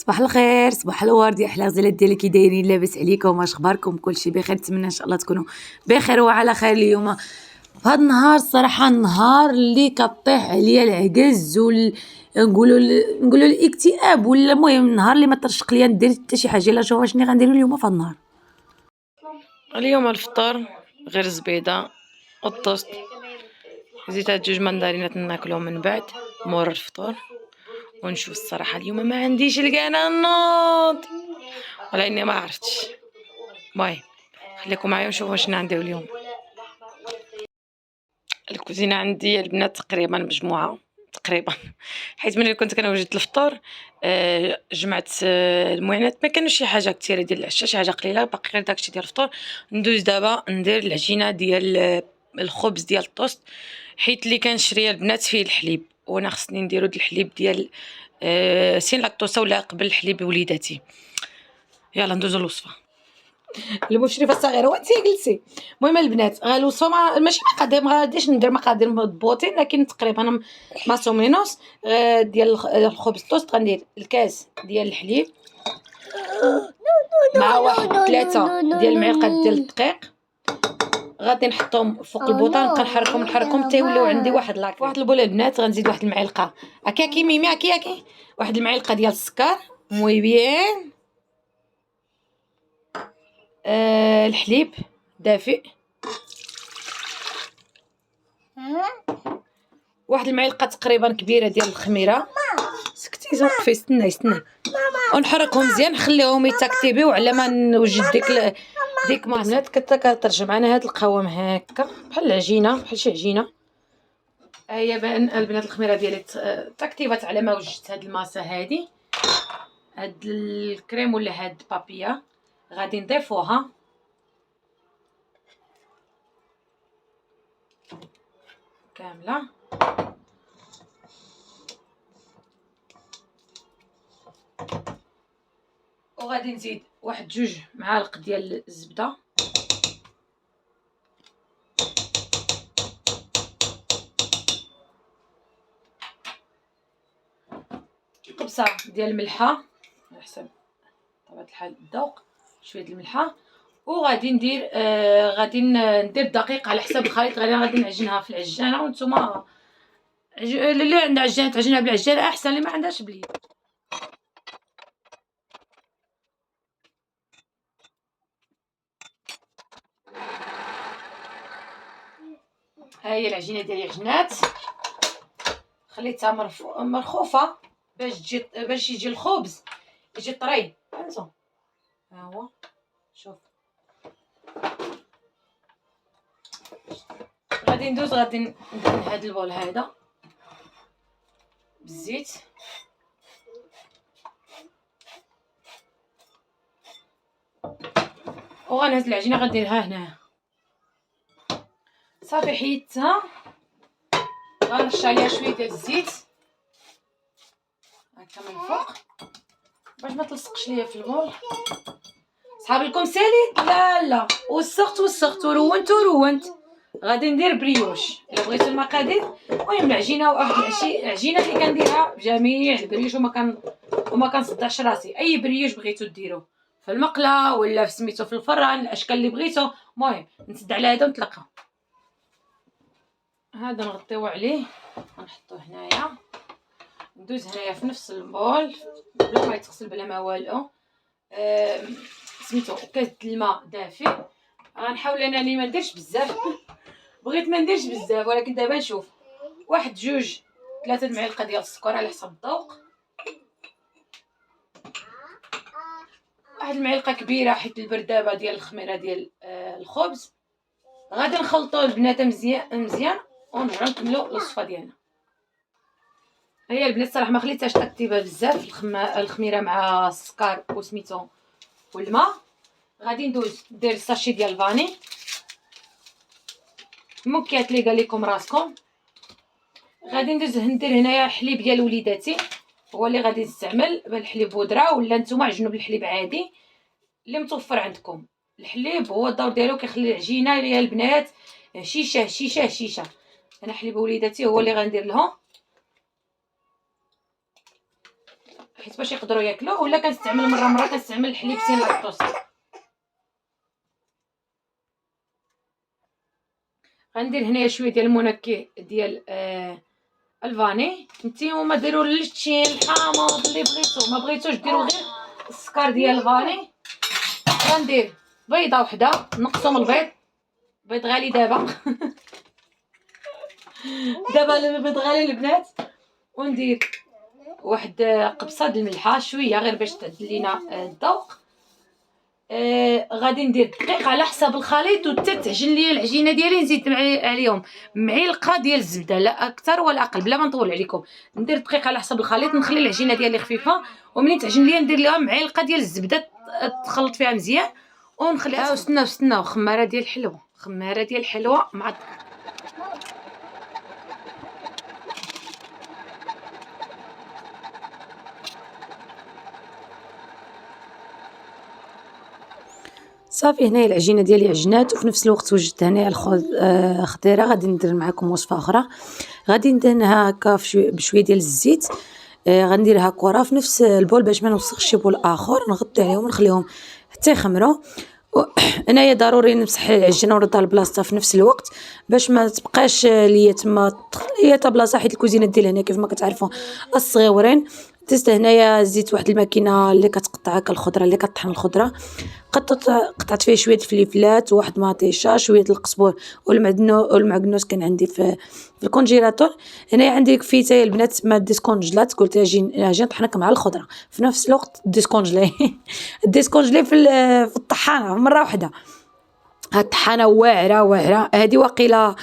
صباح الخير، صباح الورد يا احلى غزالات ديالي، كي دايرين؟ لاباس عليكم؟ واش اخباركم؟ كلشي بخير؟ نتمنى ان شاء الله تكونوا بخير وعلى خير. اليوم فهاد النهار الصراحه النهار اللي كطيح عليا العجز نقولوا الاكتئاب، ولا المهم النهار اللي ما ترشق ليا ندير حتى شي حاجه. لا شوفوا شنو غنديروا اليوم في هاد النهار. اليوم الفطور غير الزبيده والطوست، زيت هاد جوج مندرينات ناكلهم من بعد مور الفطور. ونشوف الصراحه اليوم ما عنديش الكانه نوض ولا اني ما عرفتش. المهم خليكم معايا ونشوفوا شنو نديرو اليوم. الكوزينه عندي البنات تقريبا مجموعه تقريبا، حيت ملي كنت كنوجد الفطور جمعت المعينات، ما كانوش شي حاجه كثيره ديال العشاء، شي حاجه قليله، باقي غير داكشي ديال الفطور. ندوز دابا ندير العجينه ديال الخبز ديال الطوست، حيت اللي كنشري البنات فيه الحليب، وانا خصني نديرو الحليب ديال سين لاكتوسه ولا قبل الحليب وليداتي. يلا ندوزو الوصفه. المشرفه الصغيره وانت جلسي. المهم البنات الوصفه ماشي مقادير، ما غاديش ندير مقادير مضبوطين، لكن تقريبا ماسو مينوس ديال الخبز الطوست. غندير الكاس ديال الحليب مع واحد 3 ديال المعالق ديال الدقيق، غادي نحطهم فوق البوطه، نبقى نحركهم حتى يوليو عندي واحد لاك. واحد البوله البنات غنزيد واحد المعلقه هكاكي ميمي هكاكي، واحد المعلقه ديال السكر موي بيان، الحليب دافئ، واحد المعلقه تقريبا كبيره ديال الخميره. سكتي زوقفي، استنى ونحركهم مزيان، نخليهم يتكتيبيو على ما نوجد ديك ما بنات كترجع معنا هاد القوام هكا بحال العجينه، بحال شي عجينه. هي البنات الخميره ديالي تكتيبات على ما وجدت هاد الماسه هادي. هاد الكريم ولا هاد بابيا غادي نضيفوها كامله، وغادي نزيد واحد 2 معالق ديال الزبده، قبصه ديال الملحه على حسب طبيعه الحال الذوق، شويه ديال الملحه. وغادي ندير ندير الدقيق على حسب الخليط. غادي نعجنها في العجانه، وانتم اللي عنده عجانه تعجنها بالعجانه احسن، اللي ما عندهاش باليد. ها هي العجينه ديالي عجنات، خليتها مرخوفه باش يجي الخبز يجي طري. فهمتوا؟ ها هو شوف. غادي ندوز ندهن هاد البول هذا بالزيت، وغنهز العجينه غنديرها هنا صافي. حيدتها غنرش عليها شويه ديال الزيت هكا من فوق باش ما تلصقش ليا في البول. صحاب لكم ساليت؟ لا وسخت ورونت. غادي ندير بريوش الا بغيتو المقادير. المهم العجينه، واحد العجينه اللي كنديرها بجميع البريوش، وما كنصدعش راسي. اي بريوش بغيتو ديرو في المقله ولا في سميتو في الفران، الاشكال اللي بغيتو. المهم نسد على هذا ونطلقها. هذا نغطيو عليه ونحطوه هنايا. ندوز هنايا في نفس البول بلا ما يتغسل بلا ما والو، سميتو كاس الماء دافئ. غنحاول انني ما نديرش بزاف بغيت ما نديرش بزاف، ولكن دابا نشوف. 1 2 3 المعالق ديال السكر على حسب الذوق، 1 المعلقه كبيره حيت البردابه ديال الخميره ديال الخبز. غادي نخلطوا البنات مزيان ونرجعوا نكملوا الوصفه ديالنا. هي البنات صراحه ما خليتهاش تكتيبه بزاف، الخميره مع السكر وسميتو والماء. غادي ندير الساشي ديال الفاني، المكيات اللي قال لكم راسكم. غادي ندير هنايا حليب ديال وليداتي، هو اللي غادي نستعمل بالحليب بودره، ولا نتوما عجنوا بالحليب عادي اللي متوفر عندكم. الحليب هو الدور ديالو كيخلي العجينه يا البنات شيشه. انا حليب وليداتي هو اللي غندير لهم. حيت باش يقدروا ياكلوه. ولا كنستعمل مره كنستعمل الحليب سين لاكتوز. غندير هنايا شويه ديال المنكه ديال الفاني. نتيما ديروا اللتشين الحامض اللي بغيتو، ما بغيتوش ديروا غير السكر ديال الفاني. غندير بيضه وحده، نقصوا من البيض، بيض غالي دابا دابا البيض غالي البنات. وندير واحد قبصه د الملحه شويه غير باش تعدل لينا الذوق. غادي ندير دقيق على حساب الخليط، وحتى تعجن ليا العجينه ديالي نزيد عليهم معلقه ديال الزبده، لا اكثر ولا اقل، بلا ما نطول عليكم. ندير دقيق على حساب الخليط، نخلي العجينه ديالي خفيفه، ومنين تعجن ليا ندير ليها معلقه ديال الزبده تخلط فيها مزيان ونخليها. وستناو خماره ديال الحلوه مع صافي. هنايا العجينه ديالي عجنات، وفي نفس الوقت وجدت هنايا خضيره. غادي ندير معكم وصفه اخرى، غادي ندهنها هكا بشويه ديال الزيت. غنديرها كره في نفس البول باش ما نوسخش شي بول اخر، نغطي عليهم ونخليهم حتى يخمروا. هنايا ضروري نمسح العجينه ونردها لبلاصتها في نفس الوقت باش ما تبقاش ليا تما هي تا بلاصه، حيت الكوزينه ديال هنا كيف ما كتعرفوا الصغيورين. دزت هنايا زيت واحد الماكينه اللي كتقطع هكا الخضره، اللي كطحن الخضره. قطعت فيه شويه الفليفلات وواحد مطيشه، شويه القزبر والمعكنوس كان عندي في الكونجيلاتور. هنايا عندي كفيته البنات ما ديسكونجلات، قلت اجي نطحنك مع الخضره في نفس الوقت ديسكونجلي ديسكونجلي في الطحانه مره واحده. هاد الطحانه واعره هذه واقيلا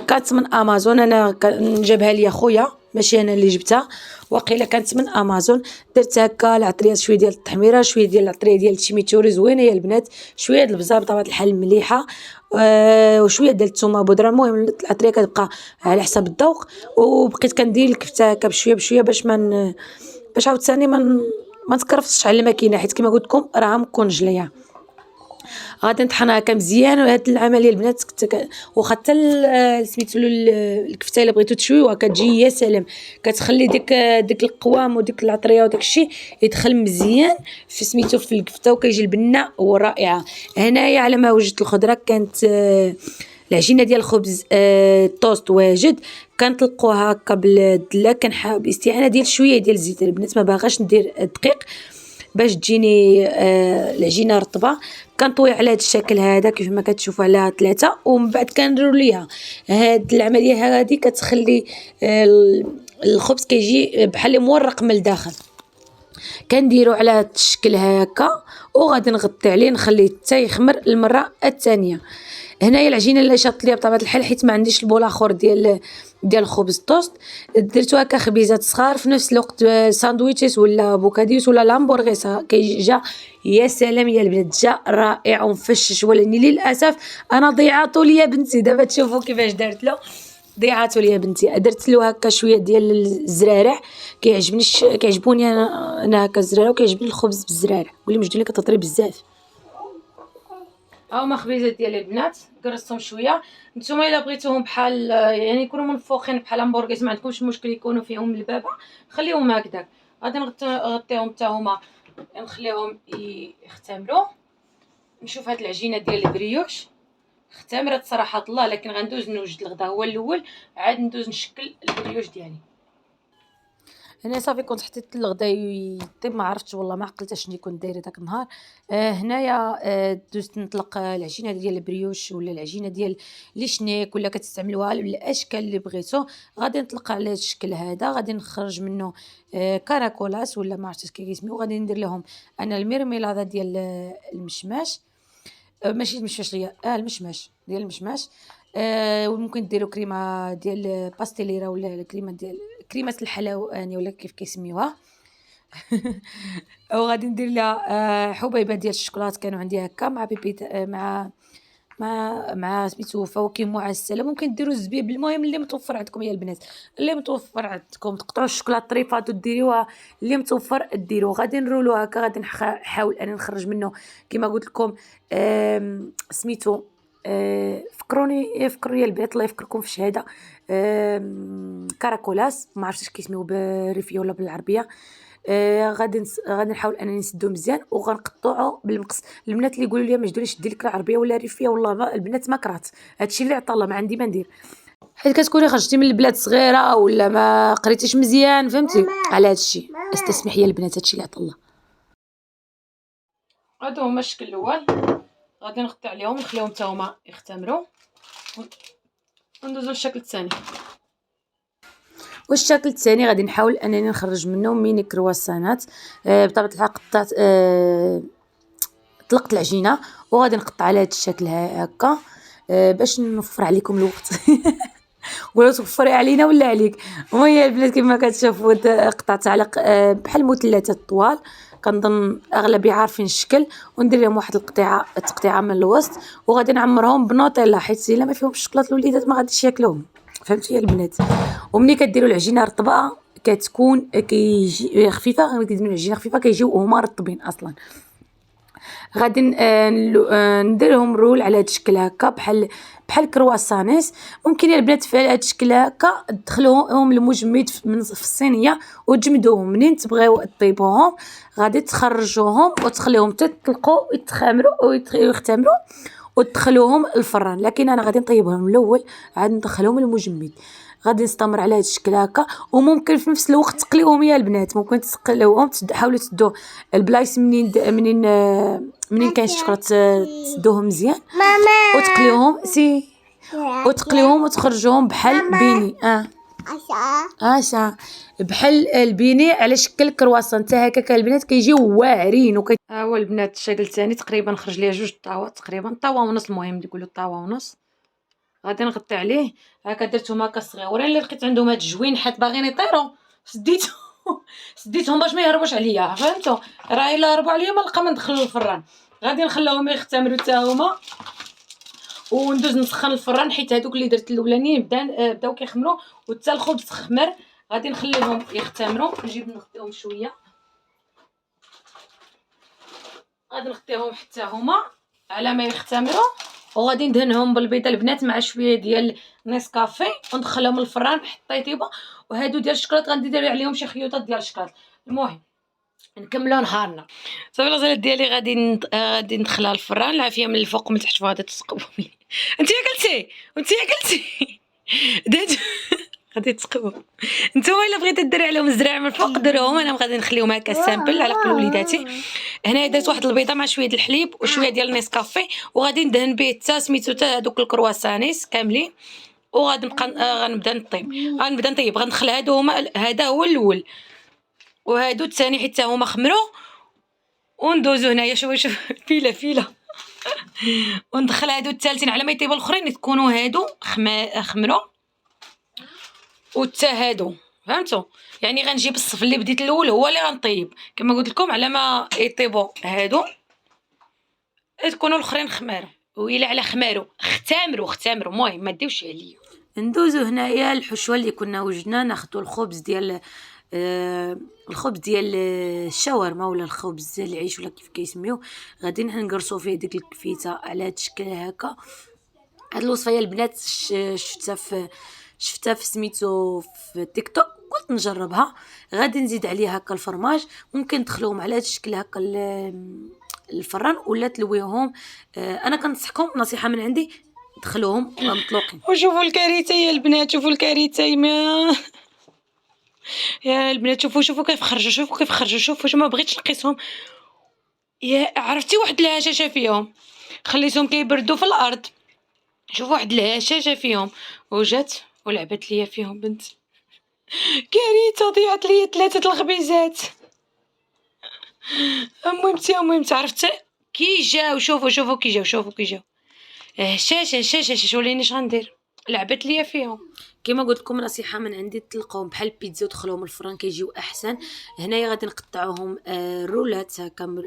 كانت من امازون، انا جابها لي خويا ماشي انا اللي جبتها، واقيلا كانت من امازون. درت هكا العطريه شويه ديال التحميره، شويه ديال العطريه ديال الشيميتوري زوينه يا البنات، شويه ديال البزار بطبيعه الحال مليحه، وشويه ديال الثومه بودره. المهم العطريه كتبقى على حسب الذوق. وبقيت كندير الكفته هكا بشويه باش باش عاوتاني ما نتكرفصش على الماكينه، حيت كما قلت لكم راها مكونجليه. غادي نطحنها هكا مزيان. وهاد العمليه البنات واخا حتى سميتو الكفته الا بغيتو تشويوها كتجي يا سلام، كتخلي ديك القوام وديك العطريه وداك الشيء يدخل مزيان في سميتو في الكفته، وكيجي البنه ورائعه. هنايا على ما وجدت الخضره كانت العجينه ديال الخبز الطوست واجد، كنطلقوها هكا بالدله، كنحاول باستعانه ديال شويه ديال الزيت البنات، ما باغاش ندير دقيق باش تجيني العجينه رطبه. كنطوي على هذا الشكل هذا كيف ما كتشوفوا على 3، ومن بعد كنديروا ليها هاد العمليه هذه كتخلي الخبز كيجي بحال مورق من الداخل. كنديروا على هذا الشكل هكا، وغادي نغطي عليه نخليه حتى يخمر المره الثانيه. هنايا العجينه اللي شاط ليا بطبيعه الحال حيت ما عنديش البول اخر ديال الخبز الطوست، درتو هكا خبيزات صغار في نفس الوقت ساندويتشز ولا بوكاديوس ولا لامبورغيسا. كيجا يا سلام يا البنات، جا رائع ومفشش. ولاني للاسف انا ضيعاتو ليا بنتي، دابا تشوفوا كيفاش دارت له، ضيعاتو ليا بنتي. درت له هكا شويه ديال الزرارع، كيعجبوني انا هكا الزرارع، وكيعجبني الخبز بالزرارع. قولي مجدولي كتطري بزاف. هاهما خبيزات ديال البنات قرصتهم شويه. نتوما الا بغيتوهم بحال يعني يكونوا منفوخين بحال همبرغيز، ما عندكمش مشكل يكونوا فيهم البابه، خليهم هكذاك. غادي نغطيهم حتى هما، نخليهم يختمروا. نشوف هاد العجينه ديال البريوش اختمرت صراحه الله، لكن غندوز نوجد الغدا هو الاول، عاد ندوز نشكل البريوش ديالي. هنا صافي كنت حطيت الغدا يطيب، ما عرفتش والله ما عقلت اشني كنت دايره داك النهار. هنايا دوزت نطلق العجينه ديال البريوش ولا العجينه ديال لي شنيك، ولا كتستعملوها بالاشكال اللي بغيتو. غادي نطلقها على هذا الشكل هذا، غادي نخرج منه كراكولاس ولا ما عرفتش كيف كيسميو. غادي ندير لهم انا الميرميلاده ديال المشماش، ماشي المشماش ليا المشماش ديال المشماش. وممكن ديروا كريمه ديال باستيليرا ولا الكريمه ديال كريمه الحلواني ولا كيف كيسميوها وغادي ندير لها حبيبه ديال الشوكولات كانوا عندي هكا مع بيبيت مع سميتو فواكه معسله. ممكن ديروا الزبيب، المهم اللي متوفر عندكم يا البنات، اللي متوفر عندكم تقطعوا الشوكولاط طريفات وديروها، اللي متوفر ديروه. غادي نرولو هكا، غادي نحاول انا نخرج منه كما قلت لكم سميتو فكروني يا البنات، الله يفكركم في الشهاده. كراكولاس ما عرفتش كيسميو بالريفيه ولا بالعربيه. غادي نحاول انني نسدو مزيان وغنقطعو بالمقص. البنات اللي يقولوا لي ما جدوليش دير لك العربيه ولا الريفيه، والله ما البنات ما كرهت هادشي اللي عطا الله، ما عندي ما ندير، حيت كتكوني خرجتي من البلاد صغيره ولا ما قريتيش مزيان فهمتي على هادشي. استسمح لي البنات هادشي اللي عطا الله. هادو هما الشكل الاول، غادي نقطع عليهم ونخليهم حتى هما يختمروا وندوزو للشكل الثاني. والشكل الثاني غادي نحاول انني نخرج منه ميني كرواسانات. بطبيعه الحال قطعت طلقت العجينه وغادي نقطع على هذا الشكل هكا باش نوفر عليكم الوقت ولا توفري علينا ولا عليك. وهي البنات كما كتشوفوا قطعت على بحال مثلثات طوال، كنظن اغلبيه عارفين الشكل، وندير لهم واحد التقطيعه من الوسط وغادي نعمرهم بنوطيلا حيت الا ما فيهمش الشوكولاط الوليدات ما غاديش ياكلوهم فهمتوا يا البنات. وملي كديروا العجينه رطبه كتكون كيجي خفيفه، غادي تديروا العجينه خفيفه كيجيو هما رطبين اصلا. غادي نديرهم رول على هذا الشكل هكا بحال كرواسانيس. ممكن يا البنات في هذا الشكل هكا تدخلوهم المجمد في الصينيه وتجمدوهم. منين تبغيو طيبوهم غادي تخرجوهم وتخليهم تطلقوا يتخمروا ويختمروا وتدخلوهم الفران. لكن انا غادي نطيبهم الاول عاد ندخلهم المجمد. غادي نستمر على هذا الشكل هكا، وممكن في نفس الوقت تقليوهم يا البنات، ممكن تقليوهم حاولوا تسدوا البلايص منين كاين الشوكولاط تسدوهم مزيان وتقليوهم وتقليوهم وتخرجوهم بحال بيني بحال البيني على شكل كرواسون حتى هكا البنات كيجيو واعرين ها هو البنات الشكل الثاني تقريبا خرج ليا 2 طاوات تقريبا طاوه ونص، المهم نقولوا طاوه ونص. غادي نغطي عليه هكا درتهم هكا صغيورين اللي لقيت عندهم هاد الجوينحات باغيين يطيروا سديتهم باش ما يهربوش عليا فهمتوا. راه الا هربوا عليا ما نلقى ما ندخل للفران. غادي نخليهم يختمروا حتى هما وندوز نسخن الفران حيت هادوك اللي درت الاولانيين بداو كيخمروا وحتى الخبز خمر. غادي نخليهم يختمروا، نجيب نغطيهم شويه، غادي نغطيهم حتى هما على ما يختمروا وغادي ندهنهم بالبيضه البنات مع شويه ديال نيسكافي وندخلهم الفران بحال الطيطيبه. وهادو ديال الشكلاط غندير عليهم شي خيوطات ديال الشكلاط. المهم نكملوا نهارنا. صافي الغزالات ديالي غادي ندخلها الفران العافيه من الفوق ومن تحت فهذا تسقبوا لي. انت اكلتي غادي تسقبوا نتوما الا بغيتي ديري عليهم الزراع من الفوق ديروهم. انا غادي نخليهم هكا سامبل على قبل وليداتي. هنا درت واحد البيضه مع شويه الحليب وشويه ديال النيسكافي وغادي ندهن به حتى سميتو حتى هذوك الكرواسانيس كاملين. وغادي نبقى غنبدا نطيب غندخل هادو هما، هذا هو الاول وهادو الثاني حيت هما خمروا وندوزو هنايا شوف فيله وندخل هادو الثالثين على ما يطيبوا الاخرين يكونوا هادو خمروا وحتى هادو فهمتوا. يعني غنجيب الصف اللي بديت الاول هو اللي غنطيب كما قلت لكم على ما يطيبوا هادو تكونوا الاخرين خماروا وإلا على خماروا اختمروا. المهم ما ديوش عليا. ندوزو هنايا الحشوه اللي كنا وجدنا، ناخذوا الخبز ديال الشاورما ولا الخبز ديال العيش ولا كيف كيسميوه. غادي نقرصوا فيه ديك الكفيته على هذا الشكل هكا. هاد الوصفه يا البنات شفتها في سميتو في تيك توك قلت نجربها. غادي نزيد عليها هكا الفرماج، ممكن ندخلوهم على هذا الشكل هكا الفران ولا تلويهم. انا كنصحكم نصيحه من عندي دخلوهم مطلوقين. وشوفوا الكارثه يا البنات، شوفوا الكارثه يا البنات، شوفوا كيف خرجوا شوفوا ما بغيتش نقيسهم. يا عرفتي واحد الهشاشه فيهم خليتهم كيبردوا في الارض. شوفوا واحد الهشاشه فيهم وجات ولعبت ليا فيهم بنتي. كارثه ضيعت ليا 3 الخبيزات. المهم عرفت كي جاو شوفوا كي جاو هشاشه وليني غندير لعبت ليا فيهم. كما قلت لكم نصيحه من عندي تطلقوهم بحال البيتزا ودخلوهم الفران كيجيو احسن. هنايا غادي نقطعوهم رولات هكا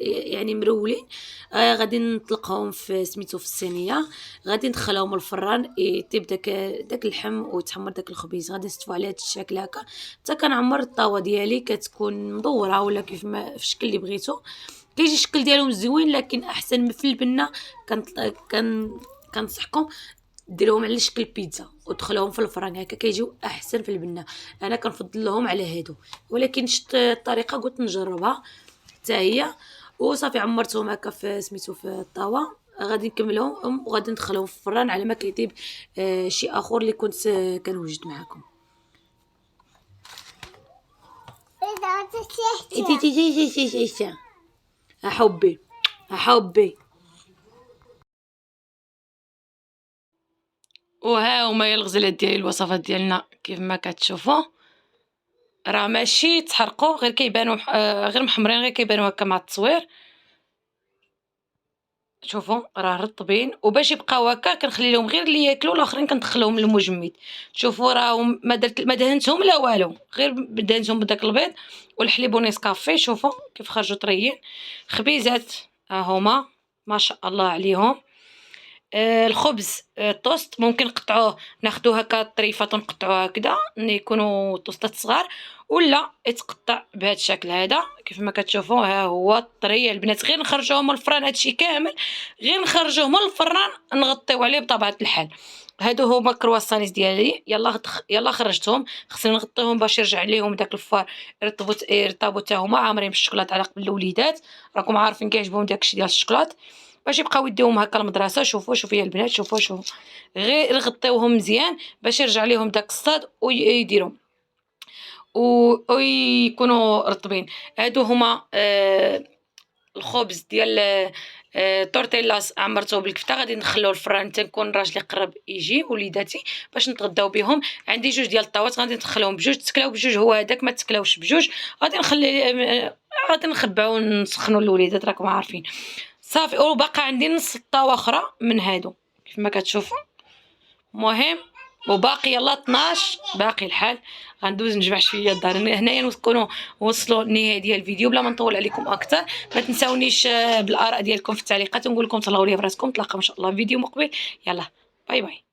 يعني مرولين. غادي نطلقهم في سميتو في الصينيه. غادي ندخلهم الفران يطيب داك اللحم ويتحمر داك الخبيز. غادي نستوي على هذا الشكل هكا حتى كنعمر الطاوه ديالي كتكون مدوره ولا كيف ما في الشكل اللي بغيتو. كيجي الشكل ديالهم زوين لكن احسن في البنه. كنصحكم ديرهم على شكل بيتزا ودخلوهم في الفران هكا كيجيو احسن في البنه. انا كنفضلهم على هادو، ولكن شفت الطريقه قلت نجربها حتى هي. وصافي عمرتهم هكا في سميتو في الطاوه. غادي نكملهم وغادي ندخلهم في الفران على ما كيطيب شي اخر اللي كنت كنوجد معكم. حبي حبي. وها هما هي الغزلات ديالي، الوصفات ديالنا كيف ما كتشوفوا راه ماشي تحرقوا، غير كيبانوا غير محمرين، غير كيبانوا هكا مع التصوير. شوفوا راه رطبين، وباش يبقاو هكا كنخلي لهم غير اللي ياكلوا، الاخرين كندخلهم للمجمد. شوفوا راه ما دهنتهم لا والو، غير دهنتهم بداك البيض والحليب ونيسكافي. شوفوا كيف خرجوا طريين خبيزات، ها هما ما شاء الله عليهم. الخبز الطوست ممكن نقطعوه، ناخدوه هكا طريفات ونقطعوه هكذا يكونوا طوستات صغار، ولا يتقطع بهذا الشكل هذا كيف ما كتشوفوا. ها هو الطري البنات، غير نخرجوه من الفران هادشي كامل، غير نخرجوه من الفران نغطيو عليه بطبيعه الحال. هادو هما الكرواسانيس ديالي، يلا خرجتهم، خصني نغطيهم باش يرجع ليهم داك الفار يرطبوا حتى هما عامرين بالشوكولاط على قبل الوليدات، راكم عارفين كيعجبهم داكشي ديال الشوكولاط باش يبقاو يديوهم هكا المدرسه. شوفوا يا البنات، شوفوا غير غطيوهم مزيان باش يرجع ليهم داك الصاد ويديروا ويكونوا رطبين. هادو هما الخبز ديال تورتيلاس عمرته بالكفته، غادي ندخلوه الفران تنكون راجلي قرب يجي وليداتي باش نتغداو بهم. عندي جوج ديال الطاوات غادي ندخلهم بجوج، تكلاو بجوج هو هذاك، ما تكلاوش بجوج. غادي غادي نخبعو ونسخنوا الوليدات راكم عارفين. صافي وباقا عندي نص الطاوه اخرى من هادو كيف ما كتشوفوا. مهم وباقي يلا 12 باقي الحال. غندوز نجمع شويه الدار هنايا وتكونوا وصلوا النهايه ديال الفيديو بلا ما نطول عليكم اكثر. ما تنساونيش بالاراء ديالكم في التعليقات، ونقول لكم تهلاو لي براسكم. نتلاقاو ان شاء الله في فيديو مقبل. يلا باي باي.